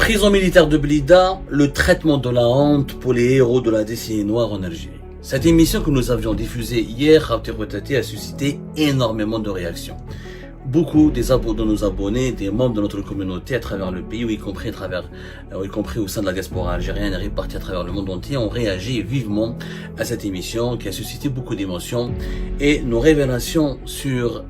Prison militaire de Blida, le traitement de la honte pour les héros de la décennie noire en Algérie. Cette émission que nous avions diffusée hier a suscité énormément de réactions. Beaucoup de nos abonnés, des membres de notre communauté à travers le pays, y compris au sein de la diaspora algérienne et répartis à travers le monde entier, ont réagi vivement à cette émission qui a suscité beaucoup d'émotions et nos révélations sur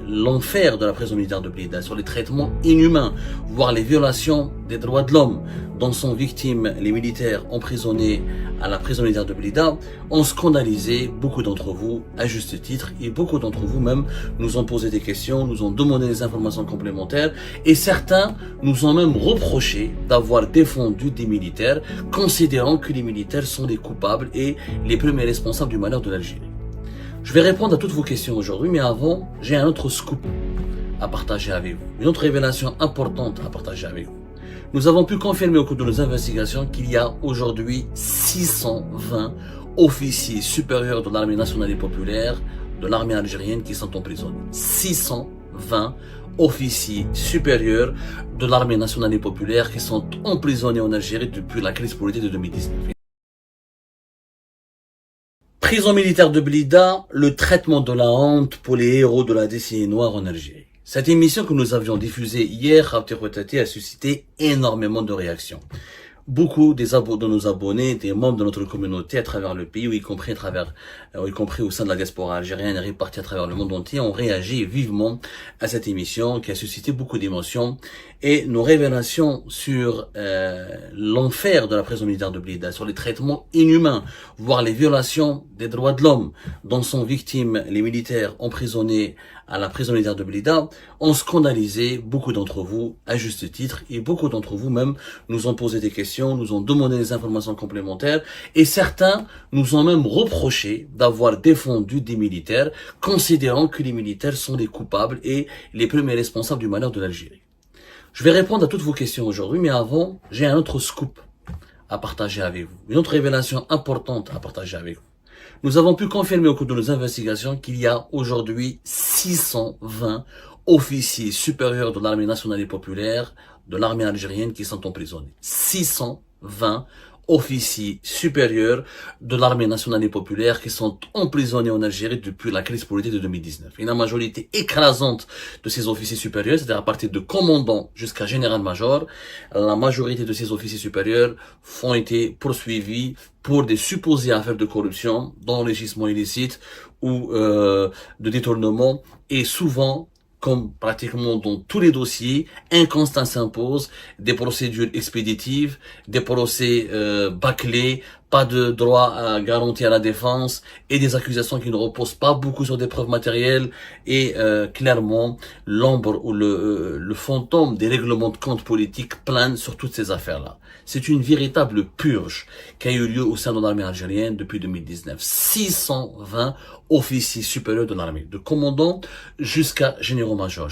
l'enfer de la prison militaire de Blida, sur les traitements inhumains, voire les violations des droits de l'homme dont sont victimes les militaires emprisonnés à la prison militaire de Blida, ont scandalisé beaucoup d'entre vous à juste titre, et beaucoup d'entre vous même nous ont posé des questions, nous ont demandé des informations complémentaires, et certains nous ont même reproché d'avoir défendu des militaires, considérant que les militaires sont les coupables et les premiers responsables du malheur de l'Algérie. Je vais répondre à toutes vos questions aujourd'hui, mais avant, j'ai un autre scoop à partager avec vous, une autre révélation importante à partager avec vous. Nous avons pu confirmer au cours de nos investigations qu'il y a aujourd'hui 620 officiers supérieurs de l'armée nationale et populaire, de l'armée algérienne qui sont emprisonnés. 620 officiers supérieurs de l'armée nationale et populaire qui sont emprisonnés en Algérie depuis la crise politique de 2019. Prison militaire de Blida, le traitement de la honte pour les héros de la décennie noire en Algérie. Cette émission que nous avions diffusée hier a suscité énormément de réactions. Beaucoup de nos abonnés, des membres de notre communauté à travers le pays, y compris au sein de la diaspora algérienne et répartis à travers le monde entier, ont réagi vivement à cette émission qui a suscité beaucoup d'émotions et nos révélations sur l'enfer de la prison militaire de Blida, sur les traitements inhumains, voire les violations des droits de l'homme dont sont victimes les militaires emprisonnés à la prison militaire de Blida, ont scandalisé beaucoup d'entre vous à juste titre, et beaucoup d'entre vous même nous ont posé des questions, nous ont demandé des informations complémentaires, et certains nous ont même reproché d'avoir défendu des militaires, considérant que les militaires sont les coupables et les premiers responsables du malheur de l'Algérie. Je vais répondre à toutes vos questions aujourd'hui, mais avant, j'ai un autre scoop à partager avec vous, une autre révélation importante à partager avec vous. Nous avons pu confirmer au cours de nos investigations qu'il y a aujourd'hui 620 officiers supérieurs de l'armée nationale et populaire, de l'armée algérienne qui sont emprisonnés. 620 officiers supérieurs de l'armée nationale et populaire qui sont emprisonnés en Algérie depuis la crise politique de 2019. Et la majorité écrasante de ces officiers supérieurs, c'est-à-dire à partir de commandant jusqu'à général-major, la majorité de ces officiers supérieurs ont été poursuivis pour des supposées affaires de corruption, d'enrichissement illicite ou de détournement, et souvent, comme pratiquement dans tous les dossiers, un constat s'impose, des procédures expéditives, des procès bâclés, pas de droit à garantie à la défense et des accusations qui ne reposent pas beaucoup sur des preuves matérielles et clairement l'ombre ou le fantôme des règlements de compte politiques plane sur toutes ces affaires-là. C'est une véritable purge qui a eu lieu au sein de l'armée algérienne depuis 2019. 620 officiers supérieurs de l'armée, de commandant jusqu'à général-major,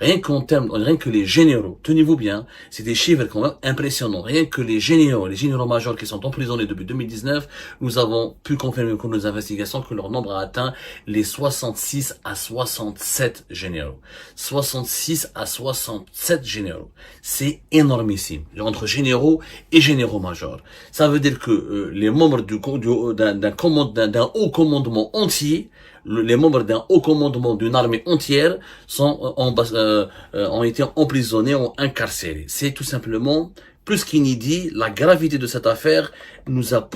Rien que les généraux, tenez-vous bien, c'est des chiffres quand même impressionnants. Rien que les généraux-majors qui sont emprisonnés depuis 2019, nous avons pu confirmer au cours de nos investigations que leur nombre a atteint les 66 à 67 généraux. 66 à 67 généraux. C'est énormissime. Entre généraux et généraux-majors. Ça veut dire que les membres d'un haut commandement entier, les membres d'un haut commandement d'une armée entière ont été emprisonnés, ont incarcérés. C'est tout simplement plus qu'inédit. La gravité de cette affaire nous a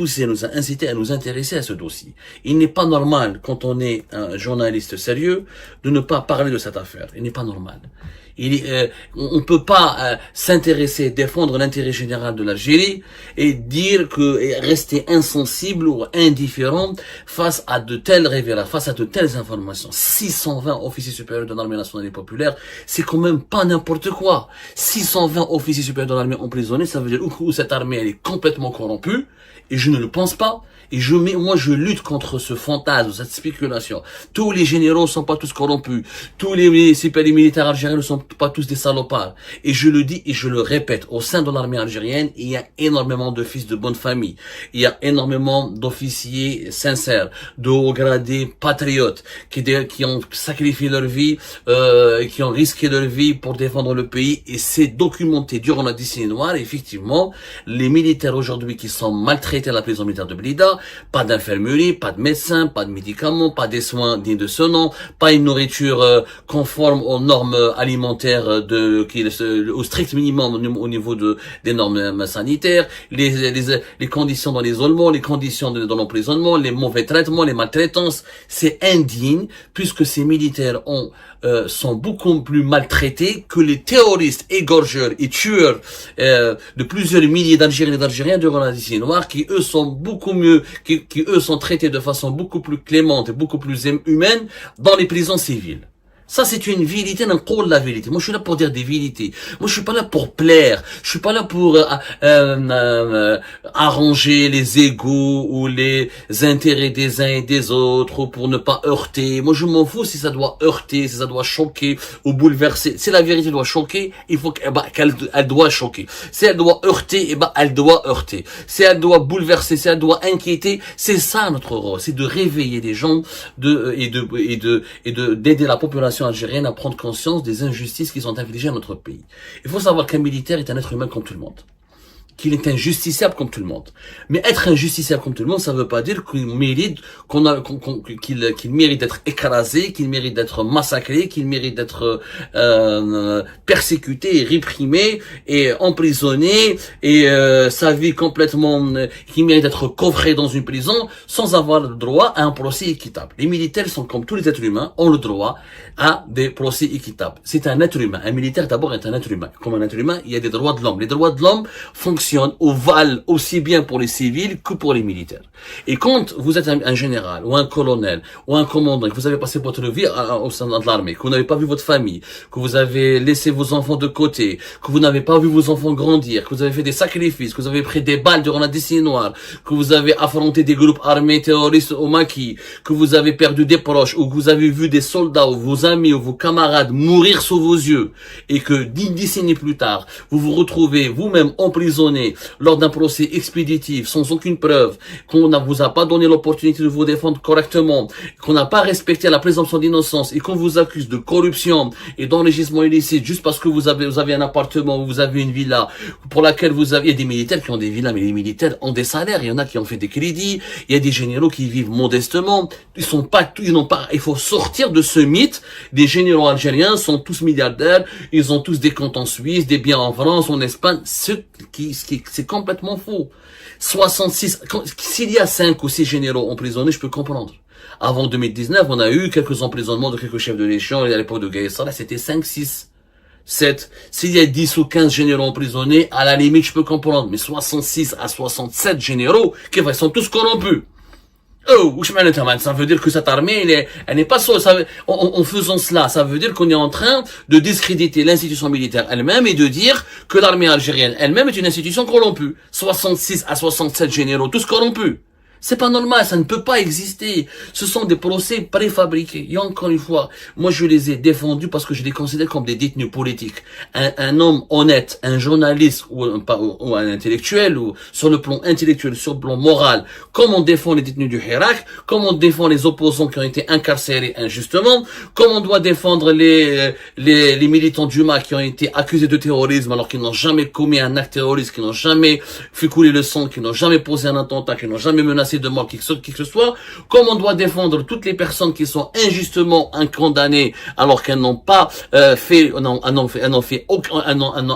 incité à nous intéresser à ce dossier. Il n'est pas normal, quand on est un journaliste sérieux, de ne pas parler de cette affaire. Il n'est pas normal. On ne peut pas s'intéresser, défendre l'intérêt général de l'Algérie et rester insensible ou indifférent face à de telles révélations, face à de telles informations. 620 officiers supérieurs de l'armée nationale et populaire, c'est quand même pas n'importe quoi. 620 officiers supérieurs de l'armée emprisonnés, ça veut dire que cette armée elle est complètement corrompue, et je ne le pense pas. Et moi, je lutte contre ce fantasme, cette spéculation. Tous les généraux ne sont pas tous corrompus. Tous les militaires algériens ne sont pas tous des salopards. Et je le dis et je le répète, au sein de l'armée algérienne, il y a énormément de fils de bonne famille. Il y a énormément d'officiers sincères, de hauts gradés patriotes, qui ont sacrifié leur vie, qui ont risqué leur vie pour défendre le pays. Et c'est documenté durant la décennie noire. Effectivement, les militaires aujourd'hui qui sont maltraités à la prison militaire de Blida, pas d'infirmerie, pas de médecins, pas de médicaments, pas des soins dignes de ce nom, pas une nourriture conforme aux normes alimentaires au strict minimum au niveau des normes sanitaires, les conditions dans l'isolement, les conditions dans l'emprisonnement, les mauvais traitements, les maltraitances. C'est indigne puisque ces militaires sont beaucoup plus maltraités que les terroristes, égorgeurs et tueurs de plusieurs milliers d'Algériens et d'Algériens durant la décennie noire, qui eux sont beaucoup mieux, qui eux sont traités de façon beaucoup plus clémente et beaucoup plus humaine dans les prisons civiles. Ça, c'est une vérité, la vérité. Moi, je suis là pour dire des vérités. Moi, je suis pas là pour plaire. Je suis pas là pour arranger les égos ou les intérêts des uns et des autres, ou pour ne pas heurter. Moi, je m'en fous si ça doit heurter, si ça doit choquer ou bouleverser. Si la vérité doit choquer, il faut qu'elle doit choquer. Si elle doit heurter, elle doit heurter. Si elle doit bouleverser, si elle doit inquiéter, c'est ça notre rôle. C'est de réveiller les gens, d'aider la population algérienne à prendre conscience des injustices qui sont infligées à notre pays. Il faut savoir qu'un militaire est un être humain comme tout le monde. Qu'il est injusticiable comme tout le monde. Mais être injusticiable comme tout le monde, ça ne veut pas dire qu'il mérite, qu'il mérite d'être écrasé, qu'il mérite d'être massacré, qu'il mérite d'être persécuté, réprimé et emprisonné et sa vie complètement, qu'il mérite d'être coffré dans une prison sans avoir le droit à un procès équitable. Les militaires sont comme tous les êtres humains, ont le droit à des procès équitables. C'est un être humain. Un militaire d'abord est un être humain. Comme un être humain, il y a des droits de l'homme. Les droits de l'homme fonctionnent ou valent aussi bien pour les civils que pour les militaires. Et quand vous êtes un général ou un colonel ou un commandant, que vous avez passé votre vie au sein de l'armée, que vous n'avez pas vu votre famille, que vous avez laissé vos enfants de côté, que vous n'avez pas vu vos enfants grandir, que vous avez fait des sacrifices, que vous avez pris des balles durant la décennie noire, que vous avez affronté des groupes armés terroristes au maquis, que vous avez perdu des proches, ou que vous avez vu des soldats ou vos amis ou vos camarades mourir sous vos yeux, et que 10 décennies plus tard, vous vous retrouvez vous-même emprisonné lors d'un procès expéditif, sans aucune preuve, qu'on ne vous a pas donné l'opportunité de vous défendre correctement, qu'on n'a pas respecté la présomption d'innocence et qu'on vous accuse de corruption et d'enrichissement illicite juste parce que vous avez un appartement ou vous avez une villa pour laquelle vous avez, il y a des militaires qui ont des villas, mais les militaires ont des salaires, il y en a qui ont fait des crédits, il y a des généraux qui vivent modestement, il faut sortir de ce mythe, des généraux algériens sont tous milliardaires, ils ont tous des comptes en Suisse, des biens en France, en Espagne, c'est complètement faux. 66, s'il y a 5 ou 6 généraux emprisonnés, je peux comprendre. Avant 2019, on a eu quelques emprisonnements de quelques chefs de légion, et à l'époque de Gaïa Salah, c'était 5, 6, 7. S'il y a 10 ou 15 généraux emprisonnés, à la limite, je peux comprendre. Mais 66 à 67 généraux, ils sont tous corrompus. Oh, ça veut dire que cette armée, elle n'est pas en faisant cela, ça veut dire qu'on est en train de discréditer l'institution militaire elle-même et de dire que l'armée algérienne elle-même est une institution corrompue. 66 à 67 généraux, tous corrompus. C'est pas normal, ça ne peut pas exister. Ce sont des procès préfabriqués. Et encore une fois, moi je les ai défendus parce que je les considère comme des détenus politiques. Un homme honnête, un journaliste ou un intellectuel, ou sur le plan intellectuel, sur le plan moral, comme on défend les détenus du Hirak, comme on défend les opposants qui ont été incarcérés injustement, comme on doit défendre les militants du MA qui ont été accusés de terrorisme alors qu'ils n'ont jamais commis un acte terroriste, qui n'ont jamais fait couler le sang, qui n'ont jamais posé un attentat, qui n'ont jamais menacé de mort qui que ce soit, comme on doit défendre toutes les personnes qui sont injustement condamnées alors qu'elles n'ont pas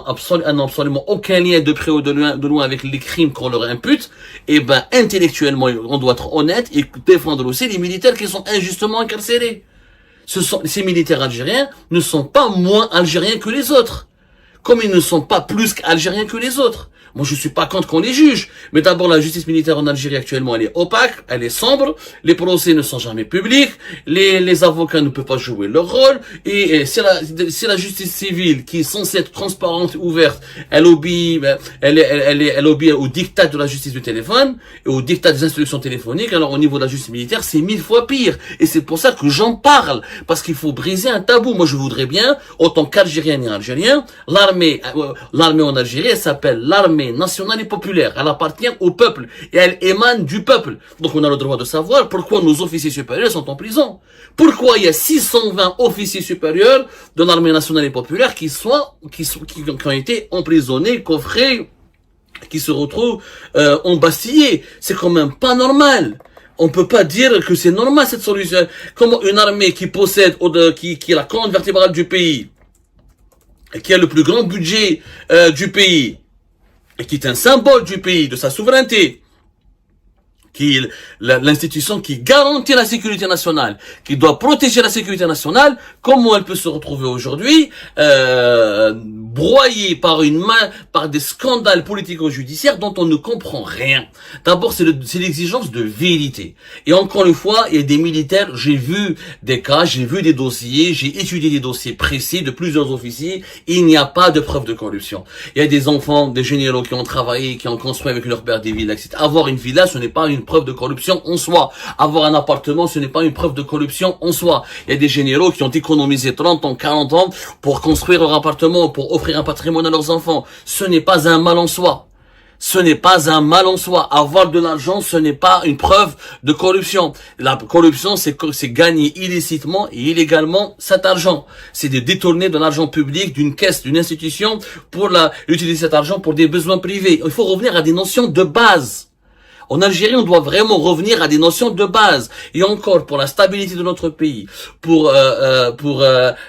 absolument aucun lien de près ou de loin avec les crimes qu'on leur impute. Et intellectuellement on doit être honnête et défendre aussi les militaires qui sont injustement incarcérés. Ces militaires algériens ne sont pas moins algériens que les autres. comme ils ne sont pas plus algériens que les autres. Moi, je suis pas contre qu'on les juge. Mais d'abord, la justice militaire en Algérie actuellement, elle est opaque, elle est sombre. Les procès ne sont jamais publics. Les avocats ne peuvent pas jouer leur rôle. Et c'est la justice civile qui est censée être transparente, ouverte. Elle obéit au diktat de la justice du téléphone et au diktat des instructions téléphoniques. Alors, au niveau de la justice militaire, c'est 1000 fois pire. Et c'est pour ça que j'en parle. Parce qu'il faut briser un tabou. Moi, je voudrais bien, autant qu'Algérien et Algérien, l'armée en Algérie, elle s'appelle l'armée nationale et populaire. Elle appartient au peuple et elle émane du peuple. Donc on a le droit de savoir pourquoi nos officiers supérieurs sont en prison. Pourquoi il y a 620 officiers supérieurs de l'armée nationale et populaire qui ont été emprisonnés, coffrés, qui se retrouvent embastillés. C'est quand même pas normal. On peut pas dire que c'est normal cette solution. Comment une armée qui possède, qui est la colonne vertébrale du pays, et qui a le plus grand budget du pays, et qui est un symbole du pays, de sa souveraineté, qui est l'institution qui garantit la sécurité nationale, qui doit protéger la sécurité nationale, comment elle peut se retrouver aujourd'hui broyée par des scandales politico-judiciaires dont on ne comprend rien. D'abord, c'est l'exigence de vérité. Et encore une fois, il y a des militaires, j'ai vu des cas, j'ai vu des dossiers, j'ai étudié des dossiers précis de plusieurs officiers, il n'y a pas de preuve de corruption. Il y a des enfants, des généraux qui ont travaillé, qui ont construit avec leur père des villas, etc. Avoir une villa, ce n'est pas une preuve de corruption en soi. Avoir un appartement, ce n'est pas une preuve de corruption en soi. Il y a des généraux qui ont économisé 30 ans, 40 ans pour construire leur appartement, pour offrir un patrimoine à leurs enfants. Ce n'est pas un mal en soi. Ce n'est pas un mal en soi. Avoir de l'argent, ce n'est pas une preuve de corruption. La corruption, c'est gagner illicitement et illégalement cet argent. C'est de détourner de l'argent public d'une caisse, d'une institution pour utiliser cet argent pour des besoins privés. Il faut revenir à des notions de base. En Algérie, on doit vraiment revenir à des notions de base. Et encore, pour la stabilité de notre pays, pour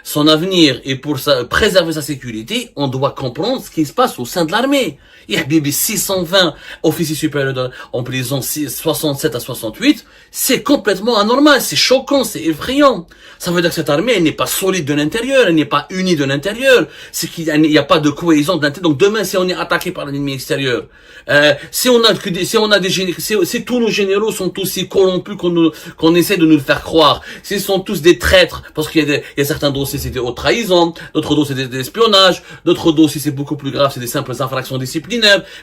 son avenir et pour préserver sa sécurité, on doit comprendre ce qui se passe au sein de l'armée. Il y a 620 officiers supérieurs en prison, 67 à 68. C'est complètement anormal, c'est choquant, c'est effrayant. Ça veut dire que cette armée, elle n'est pas solide de l'intérieur, elle n'est pas unie de l'intérieur. C'est qu'il n'y a pas de cohésion de l'intérieur. Donc demain, si on est attaqué par l'ennemi extérieur, si tous nos généraux sont aussi corrompus qu'on essaie de nous le faire croire, s'ils sont tous des traîtres, parce qu'il y a certains dossiers c'était haute trahison, d'autres dossiers c'est d'espionnage, d'autres dossiers c'est beaucoup plus grave, c'est des simples infractions disciplinaires.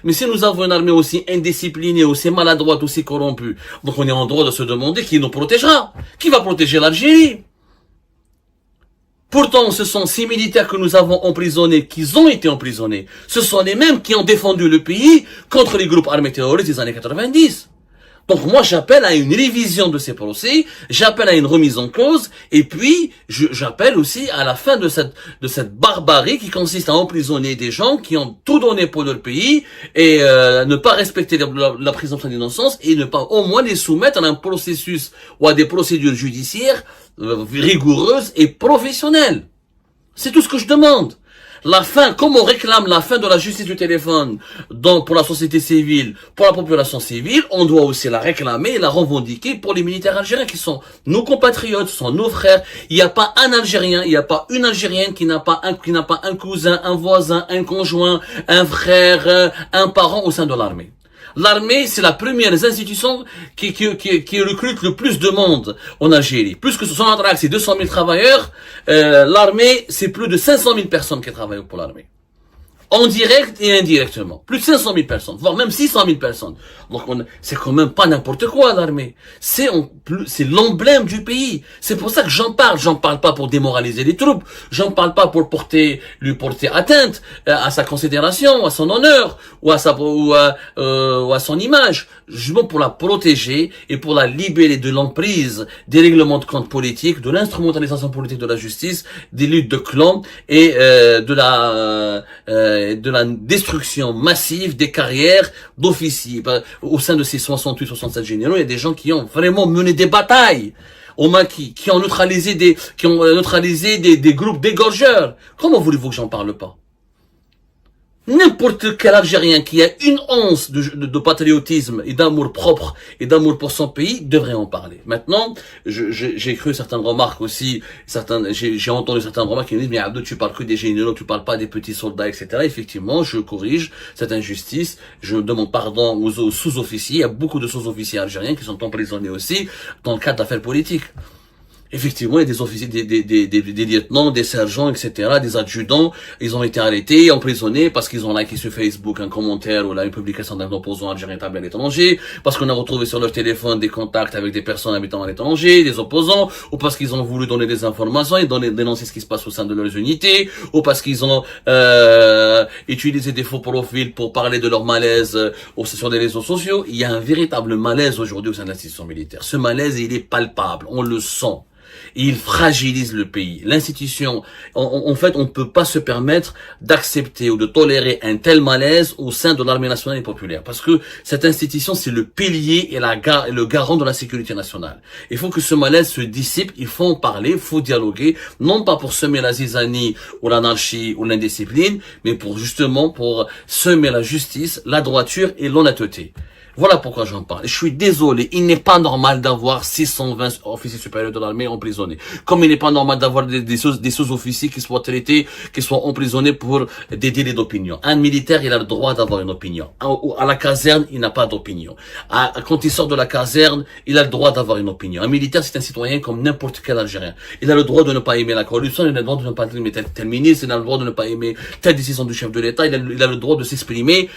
Mais si nous avons une armée aussi indisciplinée, aussi maladroite, aussi corrompue, donc on est en droit de se demander qui nous protégera, qui va protéger l'Algérie. Pourtant, ce sont ces militaires que nous avons emprisonnés, qui ont été emprisonnés. Ce sont les mêmes qui ont défendu le pays contre les groupes armés terroristes des années 90. Donc moi, j'appelle à une révision de ces procès, j'appelle à une remise en cause, et puis j'appelle aussi à la fin de cette barbarie qui consiste à emprisonner des gens qui ont tout donné pour leur pays et ne pas respecter la présomption d'innocence et ne pas au moins les soumettre à un processus ou à des procédures judiciaires rigoureuses et professionnelles. C'est tout ce que je demande. La fin, comme on réclame la fin de la justice du téléphone pour la société civile, pour la population civile, on doit aussi la réclamer et la revendiquer pour les militaires algériens qui sont nos compatriotes, sont nos frères. Il n'y a pas un Algérien, il n'y a pas une Algérienne qui n'a pas un cousin, un voisin, un conjoint, un frère, un parent au sein de l'armée. L'armée, c'est la première institution qui recrute le plus de monde en Algérie. Plus que son entraque, c'est 200 000 travailleurs. L'armée, c'est plus de 500 000 personnes qui travaillent pour l'armée. En direct et indirectement. Plus de 500 000 personnes, voire même 600 000 personnes. Donc c'est quand même pas n'importe quoi l'armée. C'est l'emblème du pays. C'est pour ça que j'en parle. J'en parle pas pour démoraliser les troupes. J'en parle pas pour lui porter atteinte à sa considération, à son honneur, ou à son image. Justement pour la protéger et pour la libérer de l'emprise des règlements de compte politiques, de l'instrumentalisation politique de la justice, des luttes de clans et de la destruction massive des carrières d'officiers. Au sein de ces 68-67 généraux, il y a des gens qui ont vraiment mené des batailles au maquis, qui ont neutralisé des groupes d'égorgeurs. Comment voulez-vous que j'en parle pas? N'importe quel Algérien qui a une once de patriotisme et d'amour propre et d'amour pour son pays devrait en parler. Maintenant, j'ai cru certaines remarques aussi, j'ai entendu certaines remarques qui me disent, mais Abdou, tu parles que des généraux, tu parles pas des petits soldats, etc. Effectivement, je corrige cette injustice, je demande pardon aux sous-officiers. Il y a beaucoup de sous-officiers algériens qui sont emprisonnés aussi dans le cadre d'affaires politiques. Effectivement, il y a des officiers, des lieutenants, des sergents, etc., des adjudants, ils ont été arrêtés, emprisonnés parce qu'ils ont liké sur Facebook un commentaire ou là une publication d'un opposant algérien établi à l'étranger, parce qu'on a retrouvé sur leur téléphone des contacts avec des personnes habitant à l'étranger, des opposants, ou parce qu'ils ont voulu donner des informations et dénoncer ce qui se passe au sein de leurs unités, ou parce qu'ils ont utilisé des faux profils pour parler de leur malaise sur des réseaux sociaux. Il y a un véritable malaise aujourd'hui au sein de l'institution militaire. Ce malaise, il est palpable, on le sent. Il fragilise le pays. L'institution, en fait, on ne peut pas se permettre d'accepter ou de tolérer un tel malaise au sein de l'armée nationale et populaire. Parce que cette institution, c'est le pilier et le garant de la sécurité nationale. Il faut que ce malaise se dissipe, il faut en parler, il faut dialoguer, non pas pour semer la zizanie ou l'anarchie ou l'indiscipline, mais pour semer la justice, la droiture et l'honnêteté. Voilà pourquoi j'en parle. Je suis désolé, il n'est pas normal d'avoir 620 officiers supérieurs de l'armée emprisonnés. Comme il n'est pas normal d'avoir des sous-officiers qui soient traités, qui soient emprisonnés pour des délits d'opinion. Un militaire, il a le droit d'avoir une opinion. À la caserne, il n'a pas d'opinion. Quand il sort de la caserne, il a le droit d'avoir une opinion. Un militaire, c'est un citoyen comme n'importe quel Algérien. Il a le droit de ne pas aimer la corruption, il a le droit de ne pas aimer tel ministre, il a le droit de ne pas aimer telle décision du chef de l'État, il a le droit de s'exprimer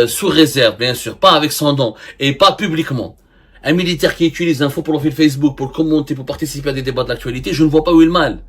sous réserve, bien sûr, pas avec son nom et pas publiquement. Un militaire qui utilise un faux profil Facebook pour commenter, pour participer à des débats de l'actualité, je ne vois pas où est le mal.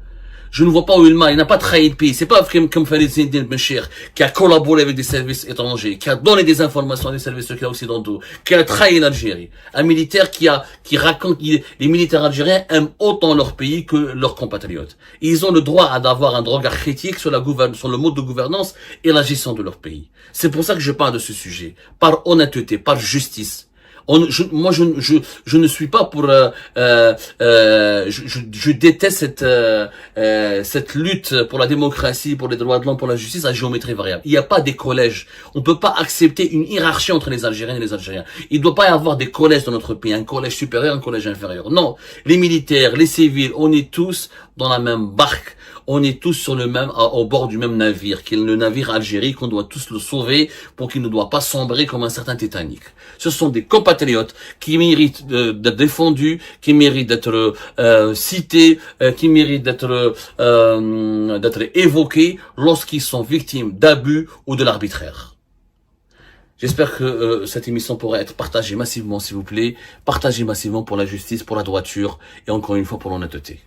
Je ne vois pas où est le mal. Il n'a pas trahi le pays. C'est pas comme Farid Zinedine Benchir, qui a collaboré avec des services étrangers, qui a donné des informations à des services secrets occidentaux, qui a trahi l'Algérie. Un militaire qui raconte, les militaires algériens aiment autant leur pays que leurs compatriotes. Ils ont le droit d'avoir un regard critique sur sur le mode de gouvernance et la gestion de leur pays. C'est pour ça que je parle de ce sujet. Par honnêteté, par justice. Je ne suis pas pour je déteste cette lutte pour la démocratie, pour les droits de l'homme, pour la justice à géométrie variable. Il n'y a pas des collèges. On ne peut pas accepter une hiérarchie entre les Algériens et les Algériens. Il ne doit pas y avoir des collèges dans notre pays, un collège supérieur, un collège inférieur. Non, les militaires, les civils, on est tous dans la même barque. On est tous au bord du même navire, qui est le navire Algérie, qu'on doit tous le sauver pour qu'il ne doit pas sombrer comme un certain Titanic. Ce sont des compatriotes qui méritent d'être défendus, qui méritent d'être cités, qui méritent d'être évoqués lorsqu'ils sont victimes d'abus ou de l'arbitraire. J'espère que cette émission pourra être partagée massivement, s'il vous plaît. Partagée massivement pour la justice, pour la droiture et encore une fois pour l'honnêteté.